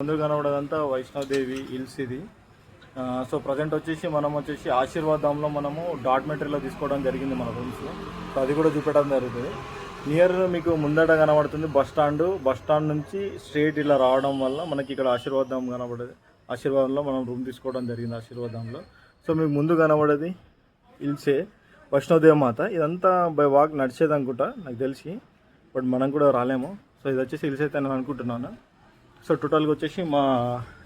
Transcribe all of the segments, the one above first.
ముందు కనబడేదంతా వైష్ణోదేవి హిల్స్ ఇది. So present వచ్చేసి మనం ఆశీర్వాదంలో మనము డాట్ మెటీరియల్లో తీసుకోవడం జరిగింది మన రూమ్స్. సో అది కూడా చూపెట్టడం జరుగుతుంది. నియర్ మీకు ముందట కనబడుతుంది బస్ స్టాండ్ నుంచి స్ట్రేట్ ఇలా రావడం వల్ల మనకి ఇక్కడ ఆశీర్వాదం కనబడేది. ఆశీర్వాదంలో మనం రూమ్ తీసుకోవడం జరిగింది ఆశీర్వాదంలో. సో మీకు ముందు కనబడేది హిల్సే వైష్ణోదేవి మాత. ఇదంతా బై వాక్ నడిచేది అనుకుంటా నాకు తెలిసి, బట్ మనం కూడా రాలేము. సో ఇది వచ్చేసి హిల్స్ అయితే నేను అనుకుంటున్నాను. సో టోటల్గా వచ్చేసి మా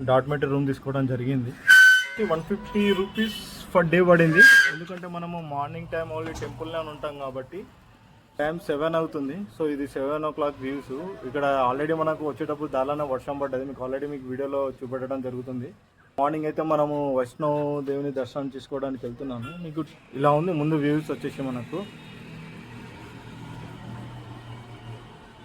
డాట్ మెటీరియల్ రూమ్ తీసుకోవడం జరిగింది. 150 రూపీస్ పర్ డే పడింది. ఎందుకంటే మనము మార్నింగ్ టైం ఓన్లీ టెంపుల్లోనే ఉంటాం కాబట్టి టైం 7 అవుతుంది. సో ఇది 7 o'clock వ్యూస్. ఇక్కడ ఆల్రెడీ మనకు వచ్చేటప్పుడు దానిలోనే వర్షం పడ్డది, మీకు ఆల్రెడీ వీడియోలో చూపెట్టడం జరుగుతుంది. మార్నింగ్ అయితే మనము వైష్ణోదేవిని దర్శనం చేసుకోవడానికి వెళ్తున్నాను. మీకు ఇలా ఉంది ముందు వ్యూస్ వచ్చేసి మనకు.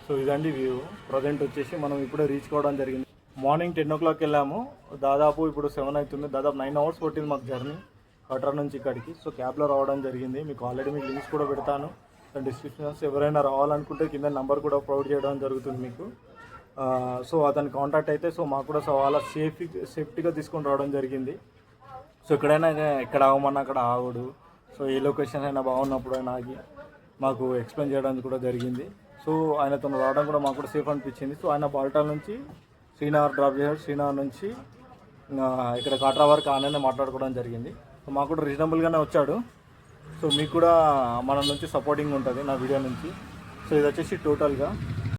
సో ఇదండి వ్యూ. ప్రజెంట్ వచ్చేసి మనం ఇప్పుడే రీచ్ కావడం జరిగింది. మార్నింగ్ 10 o'clock వెళ్ళాము, దాదాపు ఇప్పుడు 7 అవుతుంది. దాదాపు 9 hours పట్టింది మాకు జర్నీ కట్రా నుంచి ఇక్కడికి. సో క్యాబ్లో రావడం జరిగింది. మీకు ఆల్రెడీ మీకు లింక్స్ కూడా పెడతాను డిస్క్రిప్షన్స్. ఎవరైనా రావాలనుకుంటే కింద నెంబర్ కూడా ప్రొవైడ్ చేయడం జరుగుతుంది మీకు. సో అతని కాంటాక్ట్ అయితే సో మాకు కూడా చాలా సేఫ్టీగా తీసుకొని రావడం జరిగింది. సో ఎక్కడ ఆగమన్నా అక్కడ ఆగుడు. సో ఏ లొకేషన్ అయినా బాగున్నప్పుడు ఆయన ఆగి మాకు ఎక్స్ప్లెయిన్ చేయడానికి కూడా జరిగింది. సో ఆయనతో రావడం కూడా మాకు కూడా సేఫ్ అనిపించింది. సో ఆయన బాల్టాల్ నుంచి శ్రీనగర్ డ్రాప్ చేశాడు. శ్రీనగర్ నుంచి ఇక్కడ కాట్రా వరకు ఆయననే మాట్లాడుకోవడం జరిగింది. సో మాకు కూడా రీజనబుల్గానే వచ్చాడు. సో మీకు కూడా మన నుంచి సపోర్టింగ్ ఉంటుంది నా వీడియో నుంచి. సో ఇది వచ్చేసి టోటల్గా